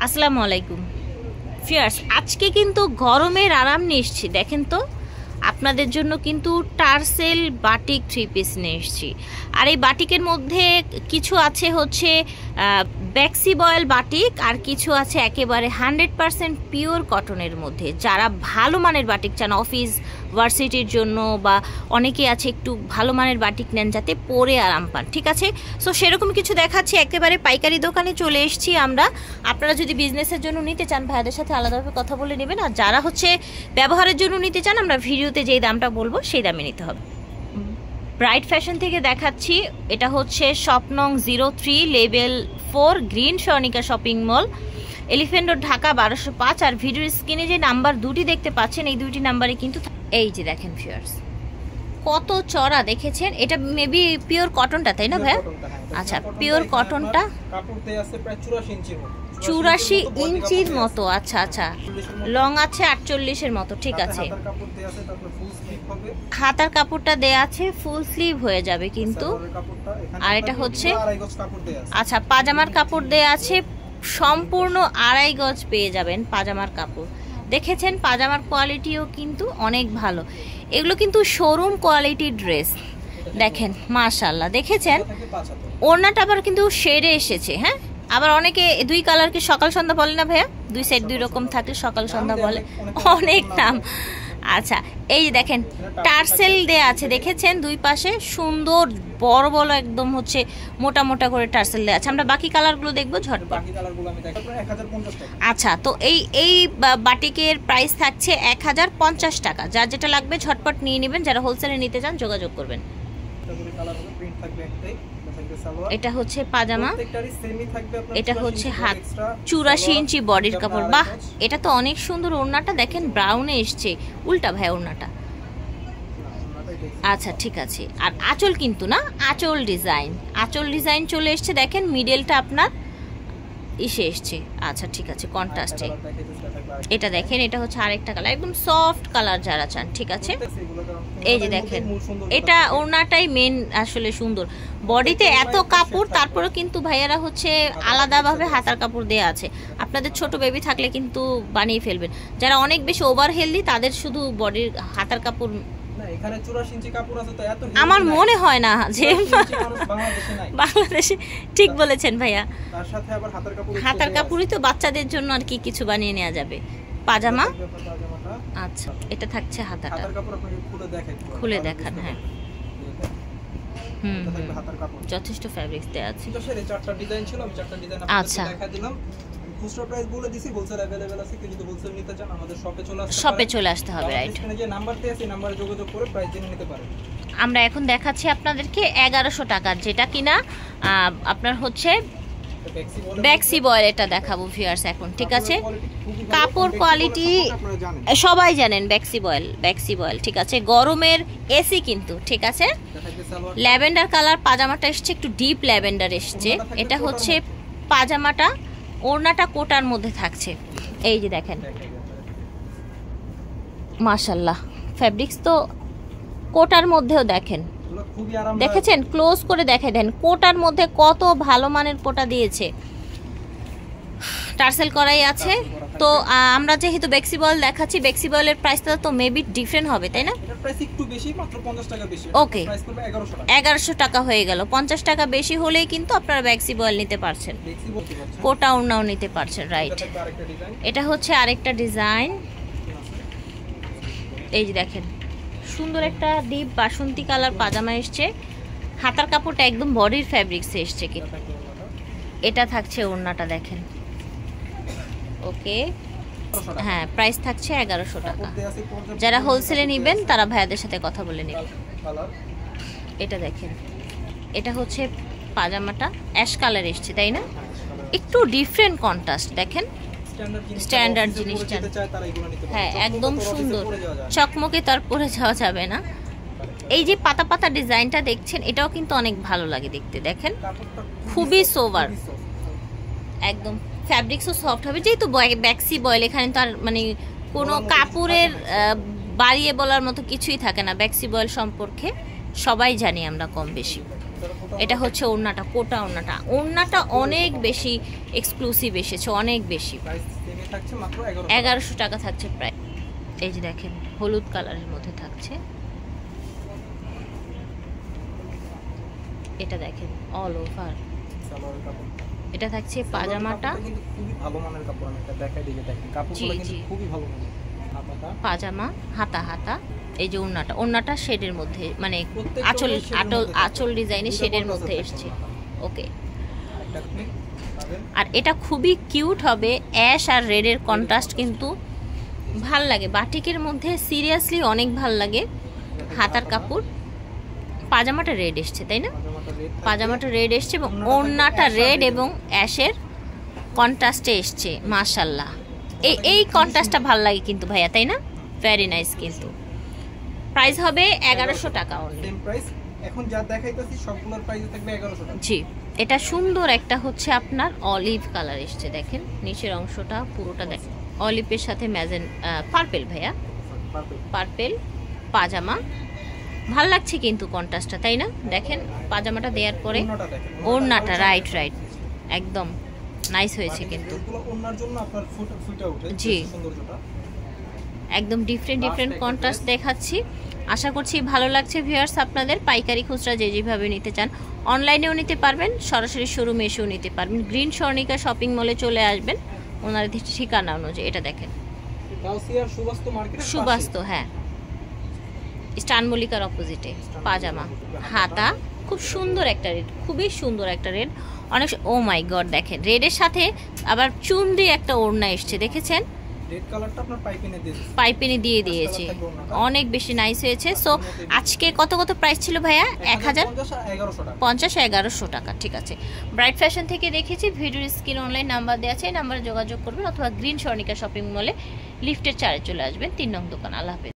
আসসালামু আলাইকুম ফিয়ার্স, আজকে কিন্তু গরমের আরাম নিয়ে এসছি। দেখেন তো আপনাদের জন্য কিন্তু টার্সেল বাটিক 3 পিস নিয়ে এসছি। আর এই বাটিকের মধ্যে কিছু আছে হচ্ছে বেক্সি বয়েল বাটিক, আর কিছু আছে একেবারে 100% পিওর কটনের মধ্যে। যারা ভালো মানের বাটিক চান অফিস ভার্সিটির জন্য, বা অনেকে আছে একটু ভালো মানের বাটিক নেন যাতে পরে আরাম পান, ঠিক আছে। সো সেরকম কিছু দেখাচ্ছি, একেবারে পাইকারি দোকানে চলে এসেছি আমরা। আপনারা যদি বিজনেসের জন্য নিতে চান ভাইদের সাথে আলাদাভাবে কথা বলে নেবেন, আর যারা হচ্ছে ব্যবহারের জন্য নিতে চান আমরা ভিডিওতে যেই দামটা বলবো সেই দামে নিতে হবে। ব্রাইট ফ্যাশন থেকে দেখাচ্ছি, এটা হচ্ছে শপ নং 03 level 4 green Swarnika shopping mall, elephant road, Dhaka 1205। আর ভিডিওর স্ক্রিনে যে নাম্বার দুটি দেখতে পাচ্ছেন এই দুটি নাম্বারে কিন্তু এই যে দেখেন ভিউয়ার্স কত চড়া, দেখেছেন? এটা মেবি পিওর কটনটা, তাই না ভাইয়া? আচ্ছা, পিওর কটনটা কাপড় দেয়া আছে প্রায় 84 ইঞ্চির মতো। 84 ইঞ্চির মতো, আচ্ছা আচ্ছা। লং আছে 48 এর মতো, ঠিক আছে। হাতার কাপড়টা দেয়া আছে, ফুল স্লিভ হয়ে যাবে কিন্তু। আর এটা হচ্ছে আচ্ছা পাজামার কাপড় দেয়া আছে, সম্পূর্ণ 2.5 গজ পেয়ে যাবেন পাজামার কাপড়। দেখেছেন পাজামার কোয়ালিটিও কিন্তু অনেক ভালো, এগুলো কিন্তু শোরুম কোয়ালিটির ড্রেস। দেখেন মাশাআল্লাহ, দেখেছেন? ওড়নাটা আবার কিন্তু শেডে এসেছে, হ্যাঁ। আবার অনেকে দুই কালারকে সকাল সন্ধ্যা বলে না ভাইয়া, দুই সাইড দুই রকম থাকলে সকাল সন্ধ্যা বলে, অনেক নাম। আচ্ছা, এই যে দেখেন টার্সেল দেয়া আছে, দেখেছেন? দুই পাশে সুন্দর বড় বড় একদম হচ্ছে মোটা মোটা করে টার্সেল দেয়া আছে। আমরা বাকি কালারগুলো দেখবো ঝটপট। আচ্ছা, তো এই বাটিকের প্রাইস থাকছে 1050 টাকা। যার যেটা লাগবে ঝটপট নিয়ে নেবেন, যারা হোলসেলে নিতে চান যোগাযোগ করবেন। এটা হচ্ছে পাজামা, এটা হচ্ছে হাত 84 ইঞ্চি বডির কাপড়। বাহ, এটা তো অনেক সুন্দর। ওড়নাটা দেখেন ব্রাউনে এসছে, উল্টা ভাই ওড়নাটা। আচ্ছা ঠিক আছে। আর আঁচল কিন্তু না, আঁচল ডিজাইন চলে এসছে। দেখেন মিডলটা আপনার ইসে এসছে। আচ্ছা ঠিক আছে, কন্ট্রাস্টে। এটা দেখেন, এটা হচ্ছে আরেকটা কালার, একদম সফট কালার যারা চান, ঠিক আছে। এই যে দেখেন, এটা ওড়নাটাই মেন আসলে সুন্দর। বডিতে এত কাপড়, তারপরে কিন্তু ভাইয়ারা হচ্ছে আলাদাভাবে হাতার কাপড় দেয়া আছে। আপনাদের ছোট বেবি থাকলে কিন্তু বানিয়ে ফেলবেন। যারা অনেক বেশি ওভার হেলদি তাদের শুধু বডির হাতার কাপড়, এখানে 84 ইঞ্চি কাপড় আছে, তো এত আমার মনে হয় না যে বাংলাদেশে। ঠিক বলেছেন ভাইয়া, তার সাথে আবার হাতার কাপড়ই তো বাচ্চাদের জন্য আর কি কিছু বানিয়ে নেওয়া যাবে। পাজামা, আচ্ছা এটা থাকছে হাতাটা, খুলে দেখান। হ্যাঁ যথেষ্ট ফ্যাব্রিক্স দেয়া আছে। আচ্ছা, খুচরা প্রাইস বলে দিছি, হোলসেল अवेलेबल আছে। কেউ যদি হোলসেল নিতে চান আমাদের শপে চলে আসতে হবে, রাইট। এখানে যে নাম্বার দেয়া আছে এই নম্বরে যোগাযোগ করে প্রাইস জেনে নিতে পারেন। আমরা এখন দেখাচ্ছি আপনাদেরকে 1100 টাকা, যেটা কিনা আপনার হচ্ছে বেক্সি বয়েল। এটা দেখাবো ভিউয়ার্স এখন, ঠিক আছে। কাপড় কোয়ালিটি সবাই জানেন, বেক্সি বয়েল, ঠিক আছে। গরমের এসি কিন্তু, ঠিক আছে। ল্যাভেন্ডার কালার পাজামাটা এসছে, একটু ডিপ ল্যাভেন্ডার এসছে। এটা হচ্ছে পাজামাটা, ওড়নাটা কোটার মধ্যে থাকছে। এই যে দেখেন মাশাআল্লাহ, ফ্যাব্রিক্স তো কোটার মধ্যেও দেখেন, দেখেছেন? ক্লোজ করে দেখে দেন, কোটার মধ্যে কত ভালো মানের কোটা দিয়েছে, টার্সেল করাই আছে। তো আমরা যেহেতু বেক্সি বয়েল দেখাচ্ছি, বেক্সি বয়েলের প্রাইসটা তো মেবি ডিফারেন্ট হবে, তাই না? এটার প্রাইস একটু বেশি, মাত্র 50 টাকা বেশি। ওকে, 1100 টাকা হয়ে গেল। 50 টাকা বেশি হলেই কিন্তু আপনারা বেক্সি বয়েল নিতে পারছেন, কোটা ওড়নাও নিতে পারছেন, রাইট। এটা হচ্ছে আরেকটা ডিজাইন। এই যে দেখেন সুন্দর একটা ডিপ বাসন্তী কালার পাজামা এসছে, হাতার কাপড়টা একদম বডির ফ্যাব্রিক্সে এসছে কি। এটা থাকছে ওড়নাটা, দেখেন। ওকে, হ্যাঁ প্রাইস থাকছে 1100 টাকা। যারা হোলসেলে নেবেন তারা ভাইয়াদের সাথে কথা বলে নেবেন। এটা দেখেন, এটা হচ্ছে পাজামাটা অ্যাশ কালার এসছে, তাই না? একটু ডিফারেন্ট কন্ট্রাস্ট, দেখেন স্ট্যান্ডার্ড জিনিসটা। হ্যাঁ একদম সুন্দর, চকমকে তার পরে যাওয়া যাবে না। এই যে পাতা পাতা ডিজাইনটা দেখছেন, এটাও কিন্তু অনেক ভালো লাগে দেখতে। দেখেন খুবই সোভার, একদম ফ্যাব্রিক্সও সফট হবে, যেহেতু বেক্সি বয়েল। এখানে তো আর মানে কোনো কাপড়ের বাড়িয়ে বলার মতো কিছুই থাকে না। বেক্সি বয়েল সম্পর্কে সবাই জানি আমরা কম বেশি। এটা হচ্ছে ওড়নাটা, কোটা ওড়নাটা। ওড়নাটা অনেক বেশি এক্সক্লুসিভ এসেছে, অনেক বেশি। প্রাইস সেমই থাকছে মাত্র 1100 টাকা থাকছে প্রায়। এই যে দেখেন হলুদ কালারের মধ্যে থাকছে, এটা দেখেন অল ওভার। সালোয়ারের কাপড়, এটা থাকছে পাজামাটা, কিন্তু খুবই ভালো মানের কাপড়। আমি এটা দেখাই দিকে দেখেন কাপড়গুলো জি, কিন্তু জি। খুবই ভালো মানের। হাতাটা পাজামা, হাতা হাতা। এই যে ওড়নাটা, ওড়নাটা শেডের মধ্যে, মানে প্রত্যেকটা আঁচল shade এর আঁচল মধ্যে আঁচল ডিজাইনের দুইটা শেডের contrast মধ্যে আছে এসছে। ওড়নাটা। ওকে, একটা আপনি পাবেন। আর এটা খুবই কিউট হবে। অ্যাশ আর রেডের কন্ট্রাস্ট কিন্তু ভাল লাগে বাটিকের মধ্যে, সিরিয়াসলি অনেক ভাল লাগে। হাতার কাপড়, পাজামাটা রেড এসছে তাই না? পাজামাটা red থাকবে। পাজামাটা রেড এসছে এবং ওড়নাটা ওড়নাটা থাকবে রেড ash আর এবং অ্যাশের কন্ট্রাস্টে এসছে। মাশাল্লাহ, এই কন্ট্রাস্টটা ভাল লাগে কিন্তু ভাইয়া, তাই না? Very nice. কিন্তু প্রাইস হবে 1100 টাকা অনলি। Same price. এখন যা দেখাইতাছি সবগুলোর প্রাইস থাকবে 1100 টাকা। জি, এটা সুন্দর একটা হচ্ছে আপনার অলিভ কালার এসছে, দেখেন নিচের অংশটা পুরোটা দেখেন অলিভের সাথে ম্যাজেন পার্পেল ভাইয়া, পারফেক্ট। পার্পেল পাজামা। ভাল লাগছে কিন্তু কন্ট্রাস্টটা, তাই না? দেখেন পাজামাটা দেওয়ার পরে ওড়নাটা দেখেন। ওড়নাটা, রাইট রাইট, একদম নাইস হয়েছে কিন্তু, এগুলো ওড়নার জন্য আপনার ফুটে ওঠে জি। সৌন্দর্যটা। একদম ডিফারেন্ট ডিফারেন্ট একটা কন্ট্রাস্ট দেখাচ্ছি। আশা করছি ভালো লাগছে ভিউয়ার্স আপনাদের। পাইকারি খুচরা যে যেভাবে নিতে চান অনলাইনেও নিতে পারবেন, সরাসরি শোরুমে এসেও নিতে পারবেন। গ্রিন স্বর্ণিকা শপিং মলে চলে আসবেন ওনার ঠিকানা অনুযায়ী। এটা দেখেন গাউসিয়ার সুবাস্তু মার্কেটের পাশে। সুবাস্তু, হ্যাঁ, স্টান মল্লিকার অপোজিটে। পাজামা, হাতা, খুব সুন্দর একটা রেড, খুবই সুন্দর একটা রেড। অনেক, ও মাই গড, দেখেন রেডের সাথে আবার চুন দিয়ে একটা ওড়না এসছে, দেখেছেন? রেড কালারটা আপনার পাইপিনে দিয়ে দিচ্ছি। পাইপিনি দিয়ে দিয়েছে, অনেক বেশি নাইস হয়েছে। সো আজকে কত কত প্রাইস ছিল ভাইয়া? 1050 আর 1100 টাকা। 1100 টাকা, ঠিক আছে। ব্রাইট ফ্যাশন থেকে দেখেছি, ভিডিওর স্ক্রিন অনলাইন নাম্বার দেওয়া আছে, এই নাম্বারে যোগাযোগ করবেন অথবা গ্রিন স্বর্ণিকা শপিং মলে লিফটের 4-এ চলে আসবেন, 3 নং দোকান। আল্লাহ হাফেজ।